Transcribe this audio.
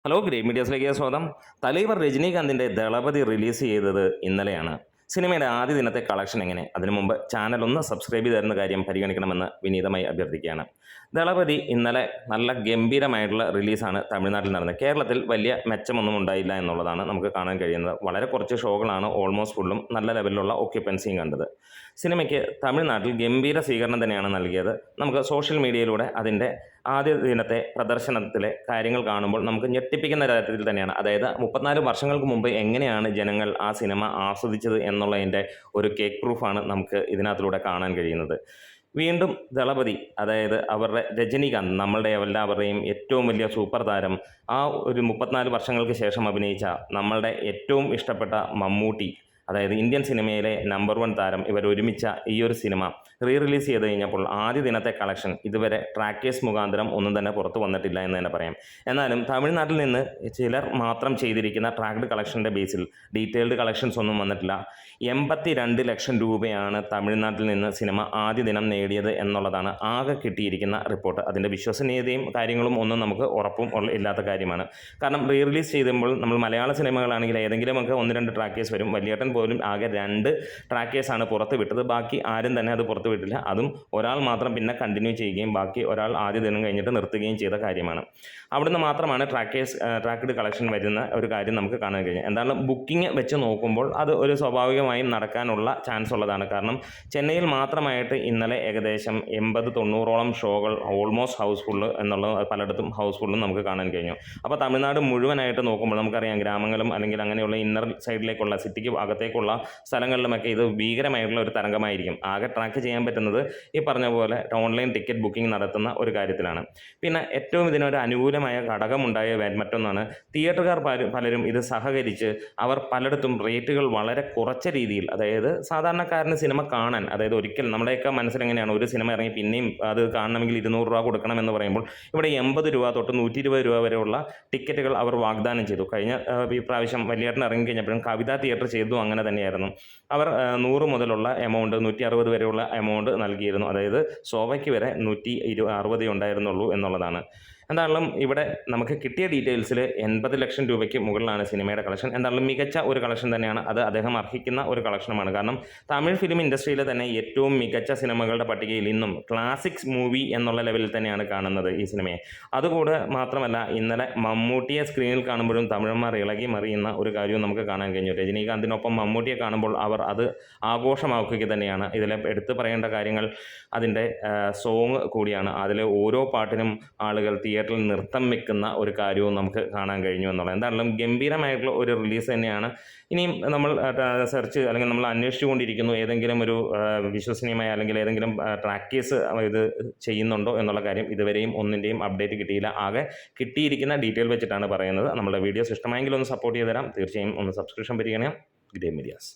Hello great മീഡിയാസിലേക്ക് സ്വാഗതം. Thalaivar രജനീകാന്തിൻ്റെ Thalapathy release ചെയ്തത് ഇന്നലെയാണ്. സിനിമയുടെ ആദ്യ ദിനത്തെ കളക്ഷൻ എങ്ങനെ? അതിനു മുമ്പ് ചാനൽ ഒന്ന് സബ്സ്ക്രൈബ് ചെയ്ത് തരുന്ന കാര്യം പരിഗണിക്കണമെന്ന് വിനീതമായി അഭ്യർത്ഥിക്കുകയാണ്. ദളപതി ഇന്നലെ നല്ല ഗംഭീരമായിട്ടുള്ള റിലീസാണ് തമിഴ്നാട്ടിൽ നടന്നത്. കേരളത്തിൽ വലിയ മെച്ചമൊന്നും ഉണ്ടായില്ല എന്നുള്ളതാണ് നമുക്ക് കാണാൻ കഴിയുന്നത്. വളരെ കുറച്ച് ഷോകളാണ് ഓൾമോസ്റ്റ് ഫുള്ളും നല്ല ലെവലിലുള്ള ഓക്യുപ്പൻസിയും കണ്ടത്. സിനിമയ്ക്ക് തമിഴ്നാട്ടിൽ ഗംഭീര സ്വീകരണം തന്നെയാണ് നൽകിയത്. നമുക്ക് സോഷ്യൽ മീഡിയയിലൂടെ അതിൻ്റെ ആദ്യ ദിനത്തെ പ്രദർശനത്തിലെ കാര്യങ്ങൾ കാണുമ്പോൾ നമുക്ക് ഞെട്ടിപ്പിക്കുന്ന തരത്തിൽ തന്നെയാണ്. അതായത് 34 വർഷങ്ങൾക്ക് മുമ്പ് എങ്ങനെയാണ് ജനങ്ങൾ ആ സിനിമ ആസ്വദിച്ചത് എന്നുള്ളതിൻ്റെ ഒരു കേക്ക് പ്രൂഫാണ് നമുക്ക് ഇതിനകത്തിലൂടെ കാണാൻ കഴിയുന്നത്. വീണ്ടും ദളപതി, അതായത് അവരുടെ രജനീകാന്ത്, നമ്മളുടെ എല്ലാവരുടെയും ഏറ്റവും വലിയ സൂപ്പർ താരം, ആ ഒരു 34 വർഷങ്ങൾക്ക് ശേഷം അഭിനയിച്ച നമ്മളുടെ ഏറ്റവും ഇഷ്ടപ്പെട്ട മമ്മൂട്ടി, അതായത് ഇന്ത്യൻ സിനിമയിലെ നമ്പർ 1 താരം, ഇവർ ഒരുമിച്ച ഈ ഒരു സിനിമ റിലീസ് ചെയ്ത് കഴിഞ്ഞപ്പോൾ ആദ്യ ദിനത്തെ കളക്ഷൻ ഇതുവരെ ട്രാക്കേഴ്സ് മുഖാന്തരം ഒന്നും തന്നെ പുറത്തു വന്നിട്ടില്ല എന്ന് തന്നെ പറയാം. എന്നാലും തമിഴ്നാട്ടിൽ നിന്ന് ചിലർ മാത്രം ചെയ്തിരിക്കുന്ന ട്രാക്ഡ് കളക്ഷൻ്റെ ബേസിൽ ഡീറ്റെയിൽഡ് കളക്ഷൻസ് ഒന്നും വന്നിട്ടില്ല. 82 ലക്ഷം രൂപയാണ് തമിഴ്നാട്ടിൽ നിന്ന് സിനിമ ആദ്യ ദിനം നേടിയത് എന്നുള്ളതാണ് ആകെ കിട്ടിയിരിക്കുന്ന റിപ്പോർട്ട്. അതിൻ്റെ വിശ്വസനീയതയും കാര്യങ്ങളും ഒന്നും നമുക്ക് ഉറപ്പും ഇല്ലാത്ത കാര്യമാണ്. കാരണം റിലീസ് ചെയ്യുമ്പോൾ നമ്മൾ മലയാള സിനിമകളാണെങ്കിൽ ഏതെങ്കിലുമൊക്കെ 1-2 ട്രാക്കേഴ്സ് വരും. വലിയേട്ടൻ പോലും ആകെ 2 ട്രാക്കേഴ്സാണ് പുറത്ത് വിട്ടത്. ബാക്കി ആരും തന്നെ അത് പുറത്ത് വിട്ടില്ല. അതും ഒരാൾ മാത്രം പിന്നെ കണ്ടിന്യൂ ചെയ്യുകയും ബാക്കി ഒരാൾ ആദ്യ ദിനം കഴിഞ്ഞിട്ട് നിർത്തുകയും ചെയ്ത കാര്യമാണ്. അവിടുന്ന് മാത്രമാണ് ട്രാക്ക്ഡ് കളക്ഷൻ വരുന്ന ഒരു കാര്യം നമുക്ക് കാണാൻ കഴിഞ്ഞത്. എന്തായാലും ബുക്കിംഗ് വെച്ച് നോക്കുമ്പോൾ അത് ഒരു സ്വാഭാവികമായും നടക്കാനുള്ള ചാൻസ് ഉള്ളതാണ്. കാരണം ചെന്നൈയിൽ മാത്രമായിട്ട് ഇന്നലെ ഏകദേശം 80-90ഓളം ഷോകൾ ഓൾമോസ്റ്റ് ഹൗസ്ഫുള്ള് എന്നുള്ളത് പലയിടത്തും ഹൗസ്ഫുള്ളും നമുക്ക് കാണാൻ കഴിഞ്ഞു. അപ്പോൾ തമിഴ്നാട് മുഴുവനായിട്ട് നോക്കുമ്പോൾ നമുക്കറിയാം, ഗ്രാമങ്ങളും അല്ലെങ്കിൽ അങ്ങനെയുള്ള ഇന്നർ സൈഡിലേക്കുള്ള സിറ്റിക്ക് അകത്തേക്കുള്ള സ്ഥലങ്ങളിലുമൊക്കെ ഇത് ഭീകരമായിട്ടുള്ള ഒരു തരംഗമായിരിക്കും. ആകെ ട്രാക്ക് ചെയ്യാൻ പറ്റുന്നത് ഈ പറഞ്ഞ പോലെ ഓൺലൈൻ ടിക്കറ്റ് ബുക്കിംഗ് നടത്തുന്ന ഒരു കാര്യത്തിലാണ്. പിന്നെ ഏറ്റവും ഇതിനൊരു അനുകൂലമായ ഘടകമുണ്ടായ മറ്റൊന്നാണ്, തിയേറ്ററുകാർ പലരും ഇത് സഹകരിച്ച് അവർ പലയിടത്തും റേറ്റുകൾ വളരെ കുറച്ച രീതിയിൽ, അതായത് സാധാരണക്കാരന് സിനിമ കാണാൻ, അതായത് ഒരിക്കൽ നമ്മുടെയൊക്കെ മനസ്സിലെങ്ങനെയാണ് ഒരു സിനിമ ഇറങ്ങി പിന്നെയും അത് കാണണമെങ്കിൽ 200 രൂപ കൊടുക്കണം എന്ന് പറയുമ്പോൾ ഇവിടെ 80 രൂപ തൊട്ട് 120 രൂപ വരെയുള്ള ടിക്കറ്റുകൾ അവർ വാഗ്ദാനം ചെയ്തു. കഴിഞ്ഞ ഈ പ്രാവശ്യം വലിയേട്ടൻ ഇറങ്ങിക്കഴിഞ്ഞപ്പോഴും കവിതാ തിയേറ്റർ ചെയ്തു അങ്ങനെ തന്നെയായിരുന്നു. അവർ 100 മുതലുള്ള എമൗണ്ട് 160 വരെയുള്ള എമൗണ്ട് നൽകിയിരുന്നു. അതായത് സോവയ്ക്ക് വരെ 160 ഉണ്ടായിരുന്നുള്ളൂ എന്നുള്ളതാണ്. എന്തായാലും ഇവിടെ നമുക്ക് കിട്ടിയ ഡീറ്റെയിൽസിൽ 80 ലക്ഷം രൂപയ്ക്ക് മുകളിലാണ് സിനിമയുടെ കളക്ഷൻ. എന്തായാലും മികച്ച ഒരു കളക്ഷൻ തന്നെയാണ്. അത് അദ്ദേഹം അർഹിക്കുന്ന ഒരു കളക്ഷനുമാണ്. കാരണം തമിഴ് ഫിലിം ഇൻഡസ്ട്രിയിലെ തന്നെ ഏറ്റവും മികച്ച സിനിമകളുടെ പട്ടികയിൽ ഇന്നും ക്ലാസിക്സ് മൂവി എന്നുള്ള ലെവലിൽ തന്നെയാണ് കാണുന്നത് ഈ സിനിമയെ. അതുകൂടെ മാത്രമല്ല, ഇന്നലെ മമ്മൂട്ടിയെ സ്ക്രീനിൽ കാണുമ്പോഴും തമിഴന്മാർ ഇളകി മറിയുന്ന ഒരു കാര്യവും നമുക്ക് കാണാൻ കഴിഞ്ഞു. രജനീകാന്തിനൊപ്പം മമ്മൂട്ടിയെ കാണുമ്പോൾ അവർ അത് ആഘോഷമാക്കുക തന്നെയാണ്. ഇതിലെ എടുത്തു പറയേണ്ട കാര്യങ്ങൾ അതിൻ്റെ സോങ് കൂടിയാണ്. അതിലെ ഓരോ പാട്ടിനും ആളുകൾ തിയേറ്ററിൽ നൃത്തം വെക്കുന്ന ഒരു കാര്യവും നമുക്ക് കാണാൻ കഴിഞ്ഞു എന്നുള്ളത്. എന്തായാലും ഗംഭീരമായിട്ടുള്ള ഒരു റിലീസ് തന്നെയാണ്. ഇനിയും നമ്മൾ സെർച്ച് അല്ലെങ്കിൽ നമ്മൾ അന്വേഷിച്ചുകൊണ്ടിരിക്കുന്നു ഏതെങ്കിലും ഒരു വിശ്വസനീയമായ അല്ലെങ്കിൽ ഏതെങ്കിലും ട്രാക്കേഴ്സ് ഇത് ചെയ്യുന്നുണ്ടോ എന്നുള്ള കാര്യം. ഇതുവരെയും ഒന്നിൻ്റെയും അപ്ഡേറ്റ് കിട്ടിയില്ല. ആകെ കിട്ടിയിരിക്കുന്ന ഡീറ്റെയിൽ വെച്ചിട്ടാണ് പറയുന്നത്. നമ്മുടെ വീഡിയോസ് ഇഷ്ടമായെങ്കിൽ ഒന്ന് സപ്പോർട്ട് ചെയ്ത് തരാം. തീർച്ചയായും ഒന്ന് സബ്സ്ക്രിപ്ഷൻ പരിഗണിക്കാം. Great medias.